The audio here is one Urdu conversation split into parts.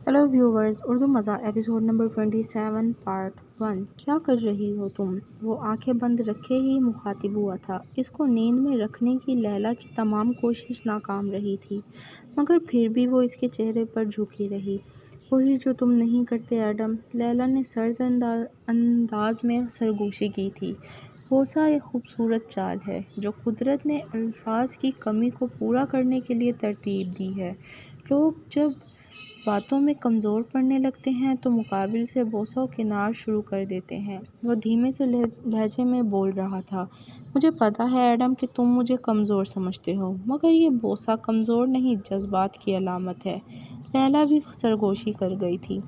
ہیلو ویورز، اردو مزہ ایپیسوڈ نمبر 27 پارٹ 1۔ کیا کر رہی ہو تم؟ وہ آنکھیں بند رکھے ہی مخاطب ہوا تھا۔ اس کو نیند میں رکھنے کی لیلا کی تمام کوشش ناکام رہی تھی، مگر پھر بھی وہ اس کے چہرے پر جھکی رہی۔ وہی جو تم نہیں کرتے ایڈم، لیلا نے سرد انداز میں سرگوشی کی تھی۔ بوسہ ایک خوبصورت چال ہے جو قدرت نے الفاظ کی کمی کو پورا کرنے کے لیے ترتیب دی ہے۔ لوگ جب باتوں میں کمزور پڑنے لگتے ہیں تو مقابل سے بوسہ و کنار شروع کر دیتے ہیں۔ وہ دھیمے سے لہجے میں بول رہا تھا، مجھے پتہ ہے ایڈم کہ تم مجھے کمزور سمجھتے ہو، مگر یہ بوسہ کمزور نہیں، جذبات کی علامت ہے۔ لیلا بھی سرگوشی کر گئی تھی۔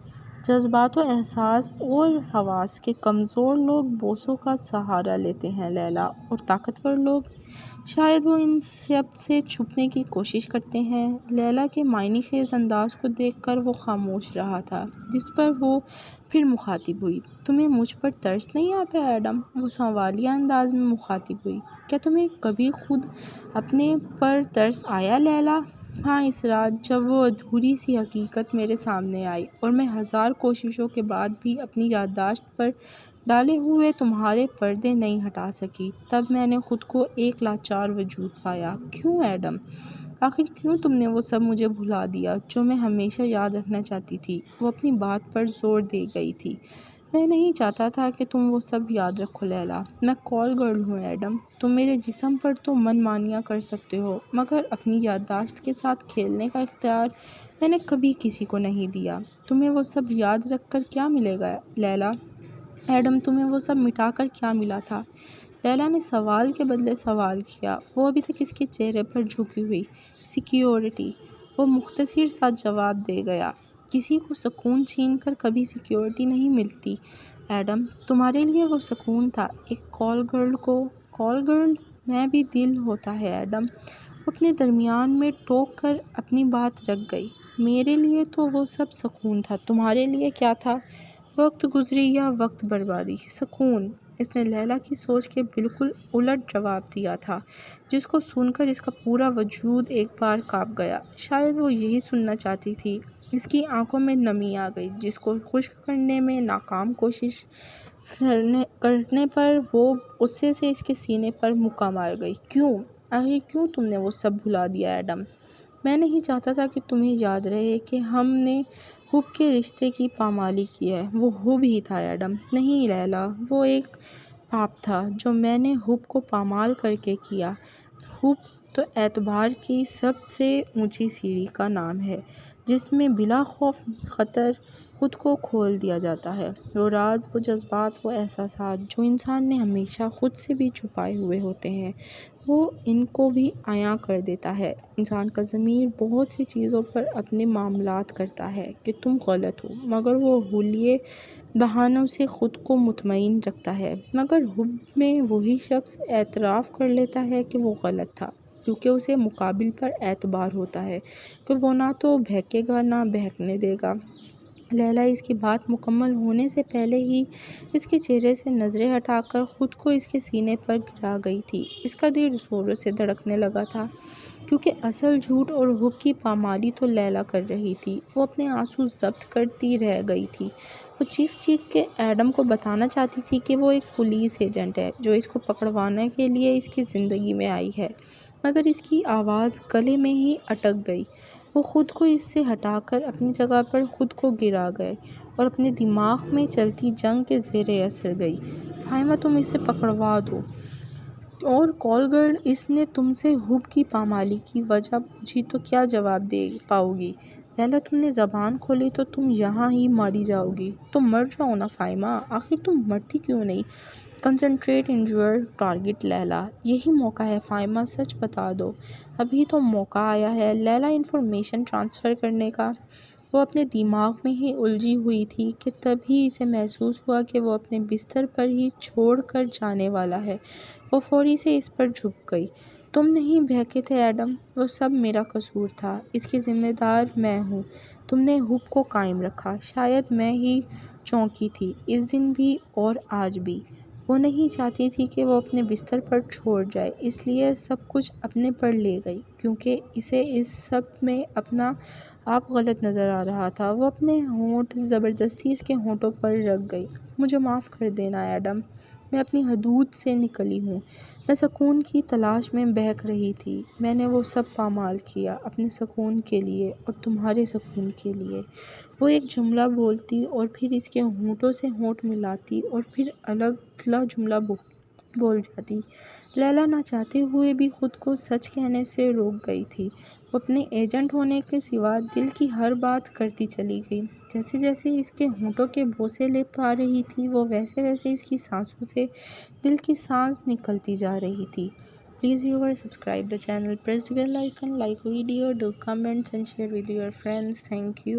جذبات و احساس اور حواس کے کمزور لوگ بوسوں کا سہارا لیتے ہیں لیلا، اور طاقتور لوگ شاید وہ ان سب سے چھپنے کی کوشش کرتے ہیں۔ لیلا کے معنی خیز انداز کو دیکھ کر وہ خاموش رہا تھا، جس پر وہ پھر مخاطب ہوئی، تمہیں مجھ پر ترس نہیں آتا ایڈم؟ وہ سوالیہ انداز میں مخاطب ہوئی، کیا تمہیں کبھی خود اپنے پر ترس آیا لیلا؟ ہاں، اس رات جب وہ ادھوری سی حقیقت میرے سامنے آئی اور میں ہزار کوششوں کے بعد بھی اپنی یادداشت پر ڈالے ہوئے تمہارے پردے نہیں ہٹا سکی، تب میں نے خود کو ایک لاچار وجود پایا۔ کیوں ایڈم؟ آخر کیوں تم نے وہ سب مجھے بھلا دیا جو میں ہمیشہ یاد رکھنا چاہتی تھی؟ وہ اپنی بات پر زور دے گئی تھی۔ میں نہیں چاہتا تھا کہ تم وہ سب یاد رکھو لیلا۔ میں کال گرل ہوں ایڈم۔ تم میرے جسم پر تو من مانیاں کر سکتے ہو، مگر اپنی یادداشت کے ساتھ کھیلنے کا اختیار میں نے کبھی کسی کو نہیں دیا۔ تمہیں وہ سب یاد رکھ کر کیا ملے گا لیلا؟ ایڈم، تمہیں وہ سب مٹا کر کیا ملا تھا؟ لیلا نے سوال کے بدلے سوال کیا۔ وہ ابھی تک اس کے چہرے پر جھکی ہوئی۔ سیکیورٹی۔ وہ مختصر سا جواب دے گیا۔ کسی کو سکون چھین کر کبھی سیکیورٹی نہیں ملتی ایڈم۔ تمہارے لیے وہ سکون تھا، ایک کال گرل کو۔ کال گرل میں بھی دل ہوتا ہے ایڈم۔ وہ اپنے درمیان میں ٹوک کر اپنی بات رکھ گئی۔ میرے لیے تو وہ سب سکون تھا، تمہارے لیے کیا تھا؟ وقت گزری یا وقت بربادی؟ سکون۔ اس نے لیلا کی سوچ کے بالکل الٹ جواب دیا تھا، جس کو سن کر اس کا پورا وجود ایک بار کانپ گیا۔ شاید وہ یہی سننا چاہتی تھی۔ اس کی آنکھوں میں نمی آ گئی، جس کو خشک کرنے میں ناکام کوشش کرنے پر وہ غصے سے اس کے سینے پر مکہ مار گئی۔ کیوں؟ آخر کیوں تم نے وہ سب بھلا دیا ایڈم؟ میں نہیں چاہتا تھا کہ تمہیں یاد رہے کہ ہم نے حب کے رشتے کی پامالی کی ہے۔ وہ حب ہی تھا ایڈم۔ نہیں لیلا، وہ ایک پاپ تھا جو میں نے حب کو پامال کر کے کیا۔ حب تو اعتبار کی سب سے اونچی سیڑھی کا نام ہے، جس میں بلا خوف خطر خود کو کھول دیا جاتا ہے۔ وہ راز، وہ جذبات، وہ احساسات جو انسان نے ہمیشہ خود سے بھی چھپائے ہوئے ہوتے ہیں، وہ ان کو بھی عیاں کر دیتا ہے۔ انسان کا ضمیر بہت سی چیزوں پر اپنے معاملات کرتا ہے کہ تم غلط ہو، مگر وہ حلیے بہانوں سے خود کو مطمئن رکھتا ہے۔ مگر حب میں وہی شخص اعتراف کر لیتا ہے کہ وہ غلط تھا، کیونکہ اسے مقابل پر اعتبار ہوتا ہے کہ وہ نہ تو بہکے گا نہ بہکنے دے گا۔ لیلا اس کی بات مکمل ہونے سے پہلے ہی اس کے چہرے سے نظریں ہٹا کر خود کو اس کے سینے پر گرا گئی تھی۔ اس کا دل زوروں سے دھڑکنے لگا تھا، کیونکہ اصل جھوٹ اور حب کی پامالی تو لیلا کر رہی تھی۔ وہ اپنے آنسو ضبط کرتی رہ گئی تھی۔ وہ چیخ چیخ کے ایڈم کو بتانا چاہتی تھی کہ وہ ایک پولیس ایجنٹ ہے جو اس کو پکڑوانے کے لیے اس کی زندگی میں آئی ہے، مگر اس کی آواز گلے میں ہی اٹک گئی۔ وہ خود کو اس سے ہٹا کر اپنی جگہ پر خود کو گرا گئے اور اپنے دماغ میں چلتی جنگ کے زیر اثر گئی۔ فاہمہ، تم اسے پکڑوا دو۔ اور کال گرل، اس نے تم سے حب کی پامالی کی وجہ پوچھی تو کیا جواب دے پاؤ گی؟ لیلا، تم نے زبان کھولی تو تم یہاں ہی ماری جاؤ گی۔ تو مر جاؤ نا فاہمہ، آخر تم مرتی کیوں نہیں؟ کنسنٹریٹ ان یور ٹارگٹ لیلا، یہی موقع ہے فاہمہ، سچ بتا دو، ابھی تو موقع آیا ہے لیلا انفارمیشن ٹرانسفر کرنے کا۔ وہ اپنے دماغ میں ہی الجھی ہوئی تھی کہ تبھی اسے محسوس ہوا کہ وہ اپنے بستر پر ہی چھوڑ کر جانے والا ہے۔ وہ فوری سے اس پر جھک گئی۔ تم نہیں بہکے تھے ایڈم، وہ سب میرا قصور تھا، اس کی ذمہ دار میں ہوں۔ تم نے حب کو قائم رکھا، شاید میں ہی چونکی تھی، اس دن بھی اور آج بھی۔ وہ نہیں چاہتی تھی کہ وہ اپنے بستر پر چھوڑ جائے، اس لیے سب کچھ اپنے پر لے گئی، کیونکہ اسے اس سب میں اپنا آپ غلط نظر آ رہا تھا۔ وہ اپنے ہونٹ زبردستی اس کے ہونٹوں پر رکھ گئی۔ مجھے معاف کر دینا ایڈم، میں اپنی حدود سے نکلی ہوں۔ میں سکون کی تلاش میں بہک رہی تھی۔ میں نے وہ سب پامال کیا، اپنے سکون کے لیے اور تمہارے سکون کے لیے۔ وہ ایک جملہ بولتی اور پھر اس کے ہونٹوں سے ہونٹ ملاتی اور پھر اگلا جملہ بول جاتی۔ لیلا نہ چاہتے ہوئے بھی خود کو سچ کہنے سے روک گئی تھی۔ وہ اپنے ایجنٹ ہونے کے سوا دل کی ہر بات کرتی چلی گئی۔ جیسے جیسے اس کے ہونٹوں کے بوسے لے پا رہی تھی، وہ ویسے ویسے اس کی سانسوں سے دل کی سانس نکلتی جا رہی تھی۔ Please viewers, subscribe the channel, press the bell icon, like video, do comments and share with your friends. Thank you.